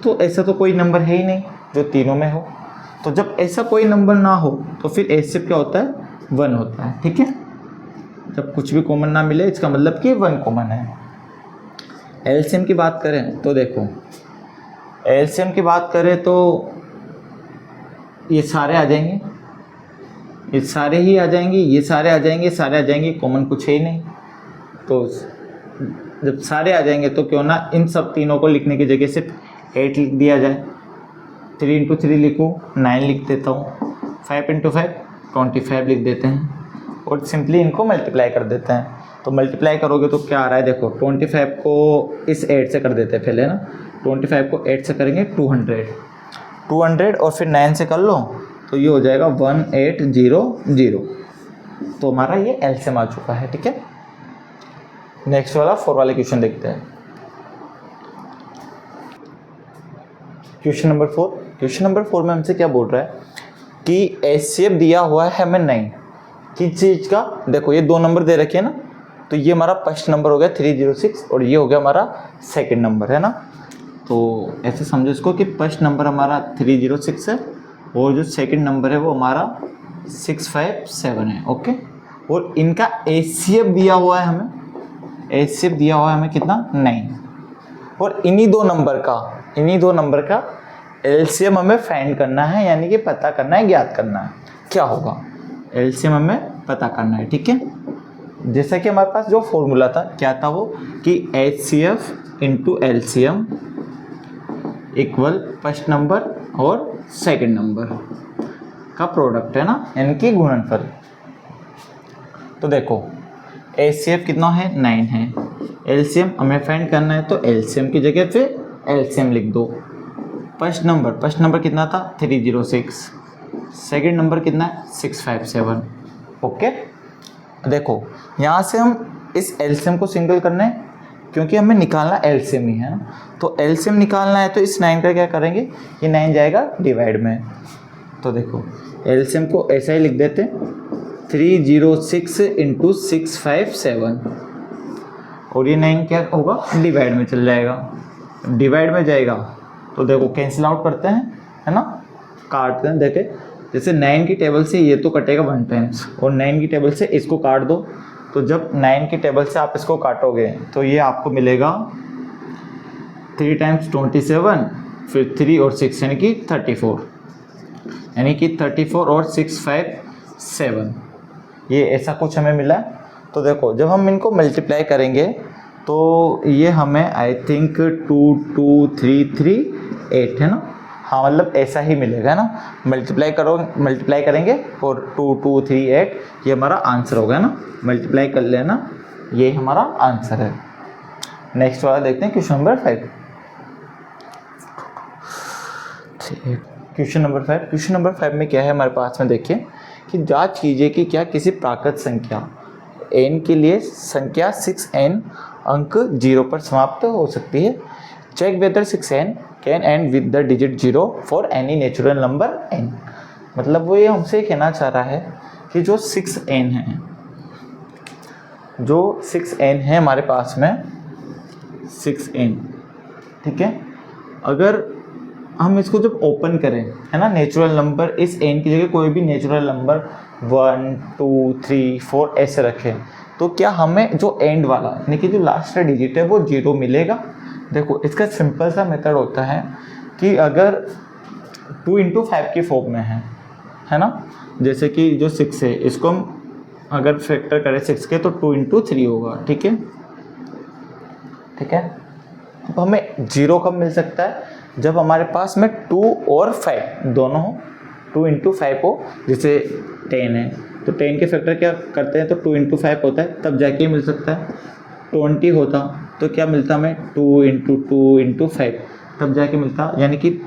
तो ऐसा तो कोई नंबर है ही नहीं जो तीनों में हो। तो जब ऐसा कोई नंबर ना हो तो फिर HCF क्या होता है, 1 होता है। ठीक है, जब कुछ भी कॉमन ना मिले इसका मतलब कि 1 कॉमन है। LCM की बात करें तो देखो, LCM की बात करें तो ये सारे आ जाएंगे, ये सारे ही आ जाएंगे, ये सारे आ जाएंगे, सारे आ जाएंगे, कॉमन कुछ है ही नहीं। तो जब सारे आ जाएंगे तो क्यों ना इन सब तीनों को लिखने की जगह सिर्फ 8 लिख दिया जाए। 3 इंटू 3 लिखूँ, 9 लिख देता हूँ, 5 इंटू 5 25 लिख देते हैं, और सिंपली इनको मल्टीप्लाई कर देते हैं। तो मल्टीप्लाई करोगे तो क्या आ रहा है, देखो 25 को इस 8 से कर देते हैं पहले ना, 25 को 8 से करेंगे 200 और फिर 9 से कर लो तो ये हो जाएगा 1800। तो हमारा ये LCM आ चुका है। ठीक है, नेक्स्ट वाला 4 वाले क्वेश्चन देखते हैं। क्वेश्चन नंबर 4 में हमसे क्या बोल रहा है कि HCF दिया हुआ है हमें 9, किस चीज़ का, देखो ये 2 नंबर दे रखे हैं ना, तो ये हमारा फर्स्ट नंबर हो गया 306 और ये हो गया हमारा सेकंड नंबर है ना। तो ऐसे समझो इसको कि फर्स्ट नंबर हमारा 306 है और जो सेकंड नंबर है वो हमारा 657 है। ओके, और इनका HCF दिया हुआ है हमें, HCF दिया हुआ है हमें कितना 9, और इन्हीं दो नंबर का LCM हमें फाइंड करना है, यानी कि पता करना है, ज्ञात करना है। क्या होगा, LCM हमें पता करना है, ठीक है। जैसा कि हमारे पास जो फॉर्मूला था, क्या था वो, कि HCF into LCM equal first number और सेकंड नंबर का प्रोडक्ट है ना, यानी कि गुणनफल। तो देखो HCF कितना है 9 है, LCM हमें फाइंड करना है, तो LCM की जगह पे LCM लिख दो। फर्स्ट नंबर कितना था 306, सेकंड नंबर कितना है 657। ओके, देखो यहाँ से हम इस LCM को सिंगल करना है, क्योंकि हमें निकालना LCM ही है ना, तो LCM निकालना है, तो इस 9 का क्या करेंगे, ये 9 जाएगा डिवाइड में। तो देखो LCM को ऐसा ही लिख देते, 306 इंटू 657, और ये 9 क्या होगा, डिवाइड में चल जाएगा, डिवाइड में जाएगा। तो देखो कैंसिल आउट करते हैं, है ना, काटते हैं। देखे जैसे 9 की टेबल से ये तो कटेगा 1 टाइम्स, और 9 की टेबल से इसको काट दो, तो जब 9 की टेबल से आप इसको काटोगे तो ये आपको मिलेगा 3 टाइम्स 27, फिर 3 और 6 यानी कि 34, यानी कि 34 और 657, ये ऐसा कुछ हमें मिला। तो देखो जब हम इनको मल्टीप्लाई करेंगे तो ये हमें आई थिंक 22338 है ना, हाँ मतलब ऐसा ही मिलेगा ना, मल्टीप्लाई करेंगे और 2238 ये हमारा आंसर होगा ना, मल्टीप्लाई कर लेना, ये हमारा आंसर है। नेक्स्ट वाला देखते हैं, क्वेश्चन नंबर 5। क्वेश्चन नंबर 5 में क्या है हमारे पास में, देखिए कि जांच कीजिए कि क्या किसी प्राकृत संख्या n के लिए संख्या 6n अंक 0 पर समाप्त हो सकती है। Check whether 6n can end with the digit 0 for any natural number n। मतलब वो ये हमसे कहना चाह रहा है कि जो 6n है हमारे पास में 6n, ठीक है, अगर हम इसको जब ओपन करें, है ना, नेचुरल नंबर इस n की जगह कोई भी नेचुरल नंबर 1 2 3 4 ऐसे रखें, तो क्या हमें जो एंड वाला यानी कि जो लास्ट का डिजिट है वो 0 मिलेगा। देखो इसका सिंपल सा मेथड होता है कि अगर 2 इंटू 5 की फॉर्म में है ना, जैसे कि जो 6 है इसको हम अगर फैक्टर करें 6 के, तो 2 इंटू 3 होगा, ठीक है। अब हमें 0 कब मिल सकता है, जब हमारे पास में 2 और 5 दोनों हो, 2 इंटू 5 हो, जैसे 10 है तो 10 के फैक्टर क्या करते हैं, तो 2 इंटू 5 होता है, तब जाके मिल सकता है। 20 होता तो क्या मिलता हमें, 2 इंटू 5, तब जाके मिलता, यानी कि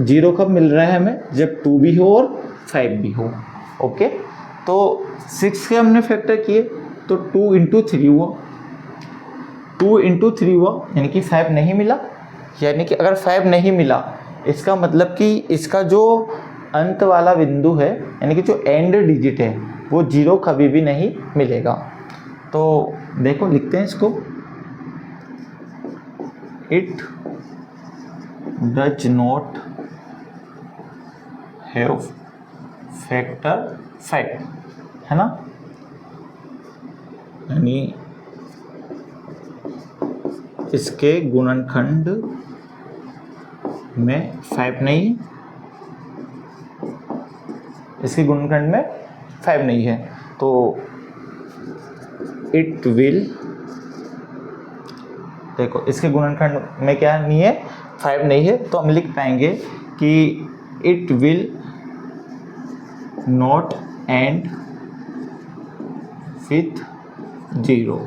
0 कब मिल रहा है हमें, जब 2 भी हो और 5 भी हो। ओके, तो 6 के हमने फैक्टर किए तो 2 इंटू 3 हुआ, 2 इंटू 3 हुआ, यानी कि 5 नहीं मिला। यानी कि अगर 5 नहीं मिला, इसका मतलब कि इसका जो अंत वाला बिंदु है, यानी कि जो एंड डिजिट है, वो 0 कभी भी नहीं मिलेगा। तो देखो लिखते हैं इसको, it does not have factor 5, है ना, यानी इसके गुणनखंड में 5 नहीं, इसके गुणनखंड में 5 नहीं है, तो इट विल, देखो इसके गुणनखंड में क्या नहीं है, 5 नहीं है, तो हम लिख पाएंगे कि it will not and with 0।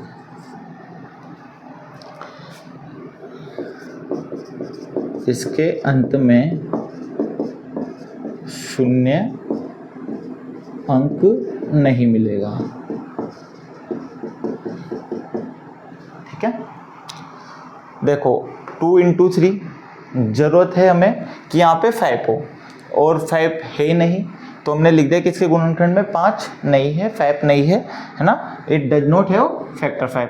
इसके अंत में 0 अंक नहीं मिलेगा, ठीक है। देखो 2 इंटू 3 जरूरत है हमें कि यहाँ पे 5 हो, और 5 है नहीं, तो हमने लिख दिया कि इसके गुणनखंड में 5 नहीं है, 5 नहीं है ना, it does not have factor 5।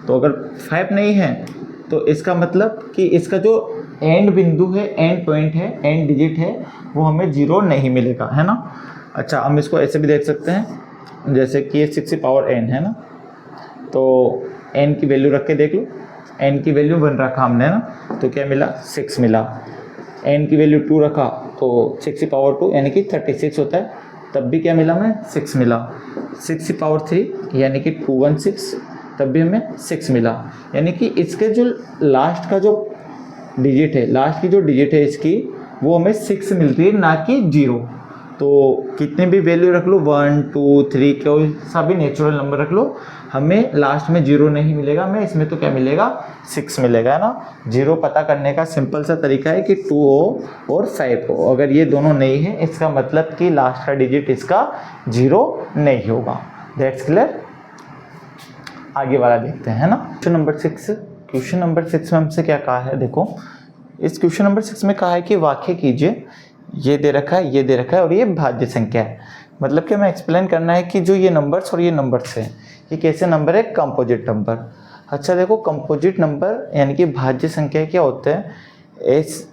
तो अगर 5 नहीं है तो इसका मतलब कि इसका जो एंड बिंदु है, एंड पॉइंट है, एंड डिजिट है, वो हमें 0 नहीं मिलेगा, है ना। अच्छा, हम इसको ऐसे भी देख सकते हैं जैसे कि ये 6 की पावर n है ना, तो n की वैल्यू रख के देख लो, n की वैल्यू 1 रखा हमने ना, तो क्या मिला 6 मिला। n की वैल्यू 2 रखा तो 6 की पावर 2 यानी कि 36 होता है, तब भी क्या मिला हमें 6 मिला। 6 की पावर 3 यानी कि 216, तब भी हमें 6 मिला। यानी कि इसके जो लास्ट का जो डिजिट है, लास्ट की जो डिजिट है इसकी, वो हमें 6 मिलती है, ना कि 0। तो कितने भी वैल्यू रख लो, 1 2 3 कोई सा भी नेचुरल नंबर रख लो, हमें लास्ट में 0 नहीं मिलेगा, हमें इसमें तो क्या मिलेगा 6 मिलेगा, है ना। 0 पता करने का सिंपल सा तरीका है कि 2 हो और 5 हो, अगर ये दोनों नहीं है इसका मतलब कि लास्ट का डिजिट इसका 0 नहीं होगा। That's clear. आगे वाला देखते हैं, है ना। क्वेश्चन नंबर 6, क्वेश्चन नंबर 6 में हमसे क्या कहा है, देखो इस क्वेश्चन नंबर 6 में कहा है कि वाक्य कीजिए, ये दे रखा है, ये दे रखा है और ये भाज्य संख्या है। मतलब कि हमें एक्सप्लेन करना है कि जो ये नंबर्स और ये नंबर्स है, ये कैसे नंबर है, कंपोजिट नंबर। अच्छा देखो, कंपोजिट नंबर यानी कि भाज्य संख्या क्या होते हैं,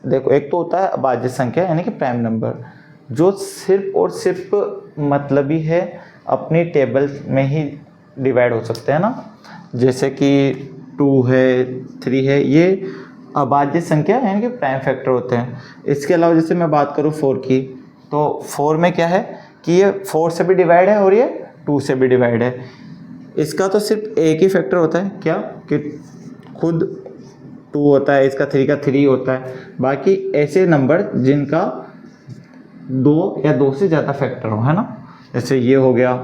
देखो एक तो होता है भाज्य संख्या यानी कि प्राइम नंबर, जो सिर्फ और सिर्फ मतलब ही है, अपनी टेबल में ही डिवाइड हो सकते हैं ना, जैसे कि 2 है 3 है, ये अभाज्य संख्या यानी कि प्राइम फैक्टर होते हैं। इसके अलावा जैसे मैं बात करूँ 4 की, तो 4 में क्या है कि ये 4 से भी डिवाइड है और ये 2 से भी डिवाइड है। इसका तो सिर्फ एक ही फैक्टर होता है, क्या कि खुद 2 होता है, इसका 3 का 3 होता है। बाकी ऐसे नंबर जिनका 2 या 2 से ज़्यादा फैक्टर हो, है ना, जैसे ये हो गया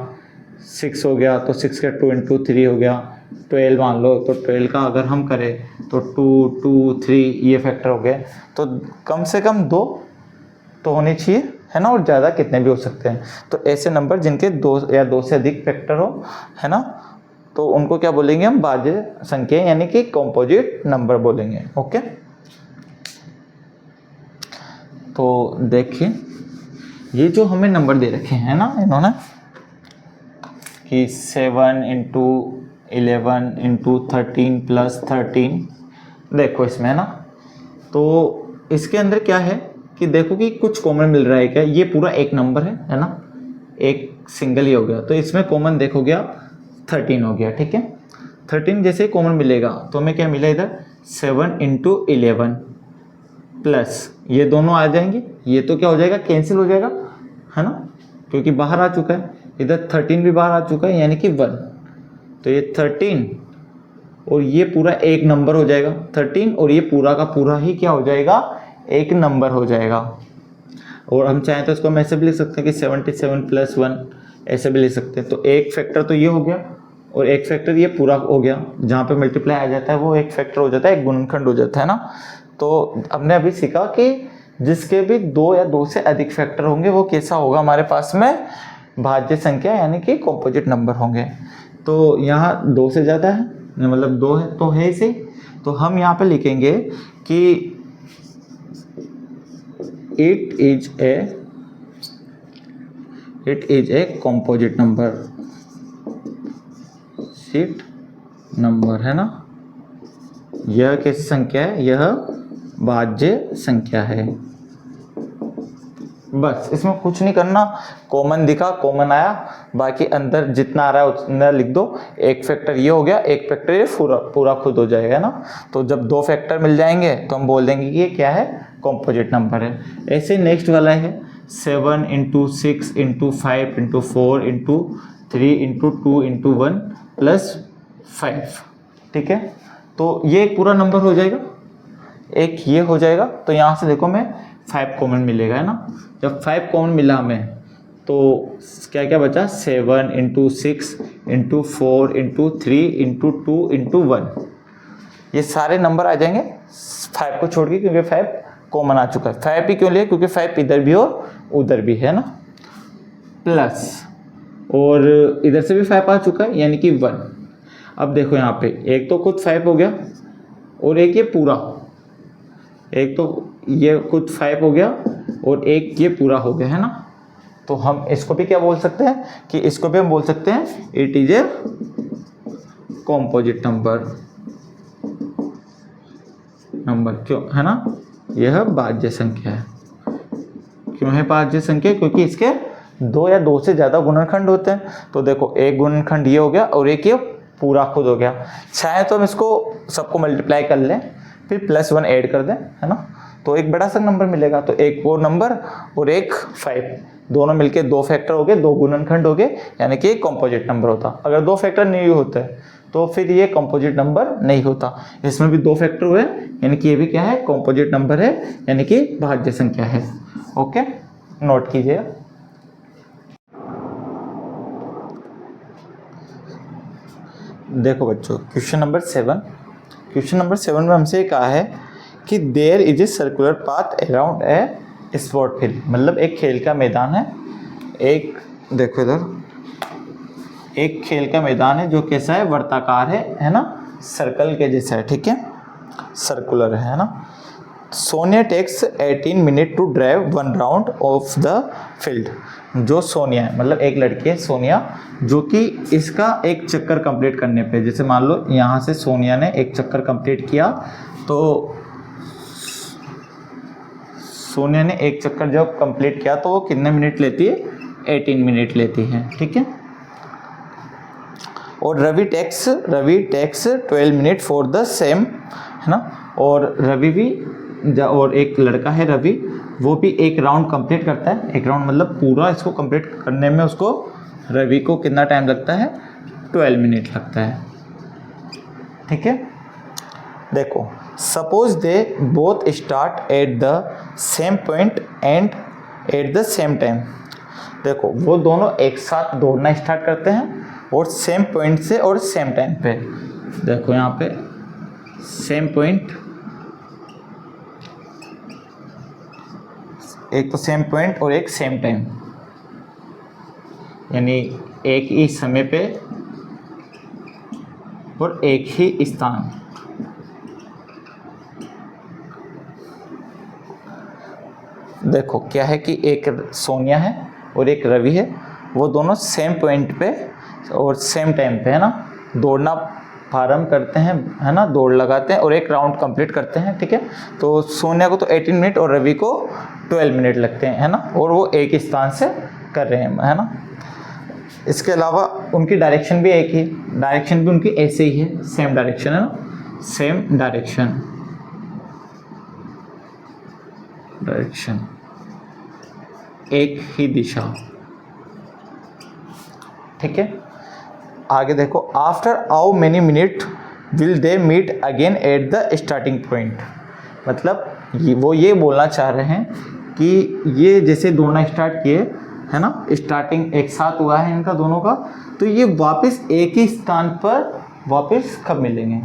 6 हो गया, तो 6 का 2 × 3 हो गया, 12 मान लो, तो 12 का अगर हम करें तो 2 2 3 ये फैक्टर हो गए, तो कम से कम 2 तो होने चाहिए, है ना, और ज़्यादा कितने भी हो सकते हैं। तो ऐसे नंबर जिनके 2 या 2 से अधिक फैक्टर हो, है ना, तो उनको क्या बोलेंगे हम, भाज्य संख्या यानी कि कंपोजिट नंबर बोलेंगे। ओके, तो देखिए ये जो हमें नंबर दे रखे हैं ना इन्होंने, कि 7 × 11 × 13 + 13, देखो इसमें है ना, तो इसके अंदर क्या है कि देखो कि कुछ कॉमन मिल रहा है क्या, ये पूरा एक नंबर है ना, एक सिंगल ही हो गया, तो इसमें कॉमन देखो गया 13 हो गया, ठीक है। 13 जैसे कॉमन मिलेगा तो हमें क्या मिला इधर 7 × 11 प्लस ये दोनों आ जाएंगे, ये तो क्या हो जाएगा, कैंसिल हो जाएगा, है ना, क्योंकि बाहर आ चुका है, इधर 13 भी बाहर आ चुका है यानी कि 1, तो ये 13 और ये पूरा एक नंबर हो जाएगा, 13 और ये पूरा का पूरा ही क्या हो जाएगा, एक नंबर हो जाएगा। और हम चाहें तो इसको हम ऐसे भी लिख सकते हैं कि 77 + 1 ऐसे भी लिख सकते हैं। तो एक फैक्टर तो ये हो गया और एक फैक्टर ये पूरा हो गया, जहाँ पे मल्टीप्लाई आ जाता है वो एक फैक्टर हो जाता है, एक गुणनखंड हो जाता है ना। तो हमने अभी सीखा कि जिसके भी 2 या 2 से अधिक फैक्टर होंगे वो कैसा होगा हमारे पास में, भाज्य संख्या यानी कि कंपोजिट नंबर होंगे। तो यहाँ 2 से ज़्यादा है, मतलब 2 है तो है ही सही, तो हम यहाँ पे लिखेंगे कि it is a composite number, sheet number, है ना। यह कैसी संख्या है, यह भाज्य संख्या है। बस इसमें कुछ नहीं करना, कॉमन दिखा, कॉमन आया, बाकी अंदर जितना आ रहा है उतना लिख दो। एक फैक्टर ये हो गया, एक फैक्टर ये पूरा खुद हो जाएगा ना। तो जब 2 फैक्टर मिल जाएंगे तो हम बोल देंगे कि ये क्या है, कंपोजिट नंबर है। ऐसे नेक्स्ट वाला है 7 × 6 × 5 × 4 × 3 × 2 × 1 + 5, ठीक है। तो ये एक पूरा नंबर हो जाएगा, एक ये हो जाएगा। तो यहाँ से देखो मैं 5 कॉमन मिलेगा, है ना। जब 5 कॉमन मिला हमें तो क्या क्या बचा, 7 × 6 × 4 × 3 × 2 × 1, ये सारे नंबर आ जाएंगे 5 को छोड़ के, क्योंकि 5 कॉमन आ चुका है। 5 ही क्यों लिए, क्योंकि 5 इधर भी और उधर भी है ना, प्लस और इधर से भी 5 आ चुका है यानी कि 1। अब देखो यहाँ पे एक तो खुद 5 हो गया और एक ये पूरा, एक तो ये खुद 5 हो गया और एक ये पूरा हो गया, है ना। तो हम इसको भी क्या बोल सकते हैं कि इसको भी हम बोल सकते हैं it is a composite number, क्यों, है ना, यह भाज्य संख्या है। क्यों है भाज्य संख्या, क्योंकि इसके दो या दो से ज़्यादा गुणनखंड होते हैं। तो देखो एक गुणनखंड ये हो गया और एक ये पूरा खुद हो गया। चाहे तो हम इसको सबको मल्टीप्लाई कर लें, फिर +1 ऐड कर दें, है ना, तो एक बड़ा सा नंबर मिलेगा। तो एक 4 नंबर और एक 5, दोनों मिलके 2 फैक्टर हो गए, 2 गुणनखंड हो गए, यानी कि कंपोजिट नंबर होता। अगर 2 फैक्टर नहीं होते तो फिर ये कंपोजिट नंबर नहीं होता। इसमें भी 2 फैक्टर हुए, यानी कि ये भी क्या है, कंपोजिट नंबर है, यानी कि भाज्य संख्या है। ओके, नोट कीजिए। देखो बच्चों, क्वेश्चन नंबर 7 में हमसे कहा है कि there is a circular path around a sport field, मतलब एक खेल का मैदान है। एक देखो इधर, एक खेल का मैदान है जो कैसा है, वर्ताकार है ना, सर्कल के जैसा है, ठीक है, सर्कुलर है ना। Sonia takes 18 minute to drive 1 round of the field. जो सोनिया है, मतलब एक लड़की है सोनिया, जो कि इसका एक चक्कर कंप्लीट करने पे, जैसे मान लो यहाँ से सोनिया ने एक चक्कर कंप्लीट किया, तो सोनिया ने एक चक्कर जब कंप्लीट किया तो वो कितने मिनट लेती है, 18 मिनट लेती है, ठीक है। और Ravi takes 12 minute for the same, है ना, और रवि भी, और एक लड़का है रवि, वो भी एक राउंड कंप्लीट करता है। एक राउंड मतलब पूरा इसको कंप्लीट करने में उसको, रवि को कितना टाइम लगता है, 12 मिनट लगता है, ठीक है। देखो, suppose they both start at the same point and at the same time. देखो, वो दोनों एक साथ दौड़ना स्टार्ट करते हैं और सेम पॉइंट से और सेम टाइम पे। देखो यहाँ पे सेम पॉइंट, एक तो सेम पॉइंट और एक सेम टाइम, यानी एक ही समय पे और एक ही स्थान। देखो क्या है कि एक सोनिया है और एक रवि है, वो दोनों सेम पॉइंट पे और सेम टाइम पे, है ना, दौड़ना प्रारंभ करते हैं, है ना, दौड़ लगाते हैं और एक राउंड कंप्लीट करते हैं, ठीक है। तो सोनिया को तो 18 मिनट और रवि को 12 मिनट लगते हैं, है ना, और वो एक ही स्थान से कर रहे हैं, है ना। इसके अलावा उनकी डायरेक्शन भी एक ही, डायरेक्शन भी उनकी ऐसे ही है, सेम डायरेक्शन, है ना, सेम डायरेक्शन, एक ही दिशा, ठीक है। आगे देखो, after how many minute will they meet again at the starting point. मतलब वो ये बोलना चाह रहे हैं कि ये जैसे दौड़ना स्टार्ट किए, है ना, स्टार्टिंग एक साथ हुआ है इनका दोनों का, तो ये वापस एक ही स्थान पर वापस कब मिलेंगे।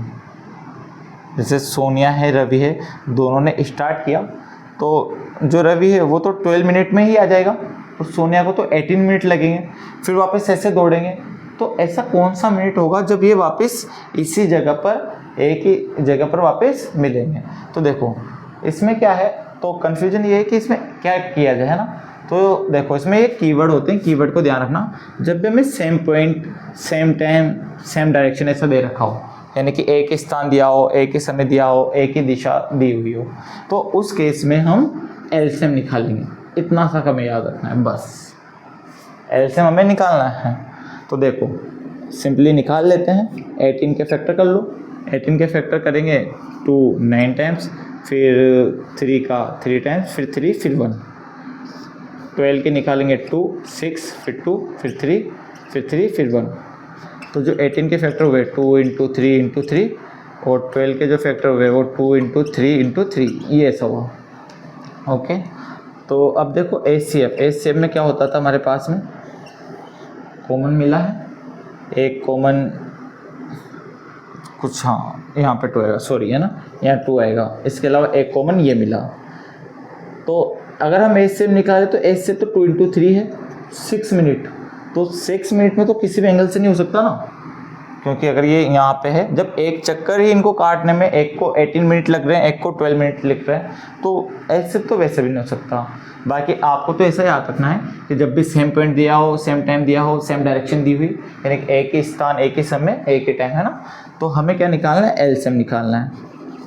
जैसे सोनिया है, रवि है, दोनों ने स्टार्ट किया, तो जो रवि है वो तो 12 मिनट में ही आ जाएगा और सोनिया को तो 18 मिनट लगेंगे, फिर वापस ऐसे दौड़ेंगे। तो ऐसा कौन सा मिनट होगा जब ये वापस इसी जगह पर, एक ही जगह पर वापस मिलेंगे। तो देखो इसमें क्या है, तो कन्फ्यूजन ये है कि इसमें क्या किया जाए, है ना। तो देखो इसमें ये कीवर्ड होते हैं, कीवर्ड को ध्यान रखना। जब भी हमें same point, same time, same direction ऐसा दे रखा हो, यानी कि एक ही स्थान दिया हो, एक ही समय दिया हो, एक ही दिशा दी हुई हो, तो उस केस में हम एलसीएम निकालेंगे। इतना सा हमें याद रखना है, बस एलसीएम हमें निकालना है। तो देखो सिंपली निकाल लेते हैं, 18 के फैक्टर कर लो, 18 के फैक्टर करेंगे 2 9 टाइम्स, फिर 3 का 3 टाइम्स, फिर 3, फिर 1। 12 के निकालेंगे 2 6, फिर 2, फिर 3, फिर 3, फिर 1। तो जो 18 के फैक्टर हुए 2 × 3 × 3, और 12 के जो फैक्टर हुए वो 2 × 3 × 3, ये ऐसा हुआ। ओके, तो अब देखो एचसीएफ में क्या होता था, हमारे पास में कॉमन मिला है, एक कॉमन कुछ, हाँ यहाँ पे 2 आएगा, सॉरी, है ना, यहाँ 2 आएगा, इसके अलावा एक कॉमन ये मिला। तो अगर हम एचसीएफ निकालें तो एचसीएफ तो 2 × 3 है, 6 मिनट, तो 6 मिनट में तो किसी भी एंगल से नहीं हो सकता ना, क्योंकि अगर ये यहाँ पे है, जब एक चक्कर ही इनको काटने में एक को 18 मिनट लग रहे हैं, एक को 12 मिनट लग रहे हैं, तो ऐसे तो वैसे भी नहीं हो सकता। बाकी आपको तो ऐसा याद रखना है कि जब भी सेम पॉइंट दिया हो, सेम टाइम दिया हो, सेम डायरेक्शन दी हुई, यानी एक ही स्थान, एक ही समय, एक ही टाइम, है ना, तो हमें क्या निकालना है, एलसीएम निकालना है,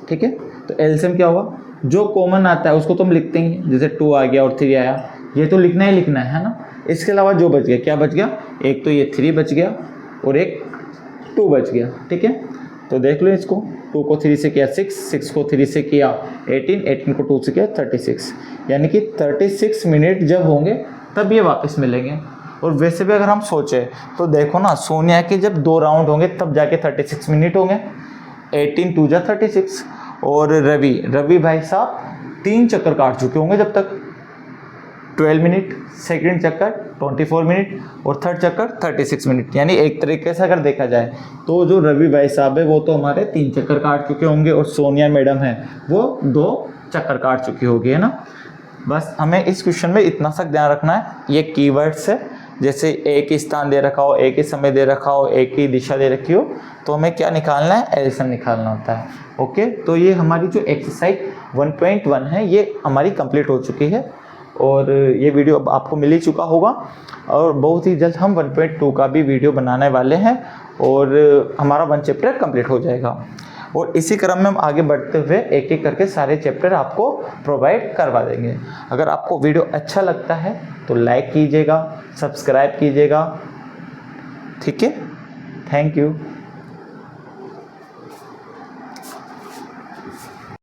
ठीक है। तो एलसीएम क्या होगा, जो कॉमन आता है उसको तो हम लिखते ही, जैसे 2 आ गया और 3 आया, ये तो लिखना ही लिखना है ना। इसके अलावा जो बच गया, क्या बच गया, एक तो ये 3 बच गया और एक 2 बच गया, ठीक है। तो देख लो इसको, 2 को 3 से किया 6, 6 को 3 से किया 18, 18 को 2 से किया 36, यानी कि 36 मिनट जब होंगे तब ये वापस मिलेंगे। और वैसे भी अगर हम सोचें तो देखो ना, सोनिया के जब 2 राउंड होंगे तब जाके 36 मिनट होंगे, 18 2 जा 36। और रवि भाई साहब 3 चक्कर काट चुके होंगे जब तक, 12 मिनट, सेकंड चक्कर 24 मिनट और थर्ड चक्कर 36 मिनट। यानी एक तरीके से अगर देखा जाए तो जो रवि भाई साहब है वो तो हमारे 3 चक्कर काट चुके होंगे और सोनिया मैडम है वो 2 चक्कर काट चुकी होगी, है ना। बस हमें इस क्वेश्चन में इतना सा ध्यान रखना है, ये कीवर्ड्स है, जैसे एक ही स्थान दे रखा हो, एक ही समय दे रखा हो, एक ही दिशा दे रखी हो, तो हमें क्या निकालना है, एलसीएम निकालना होता है। ओके, तो ये हमारी जो एक्सरसाइज 1.1 है ये हमारी कंप्लीट हो चुकी है और ये वीडियो अब आपको मिल ही चुका होगा और बहुत ही जल्द हम 1.2 का भी वीडियो बनाने वाले हैं और हमारा 1 चैप्टर कंप्लीट हो जाएगा। और इसी क्रम में हम आगे बढ़ते हुए एक एक करके सारे चैप्टर आपको प्रोवाइड करवा देंगे। अगर आपको वीडियो अच्छा लगता है तो लाइक कीजिएगा, सब्सक्राइब कीजिएगा, ठीक है। Thank you.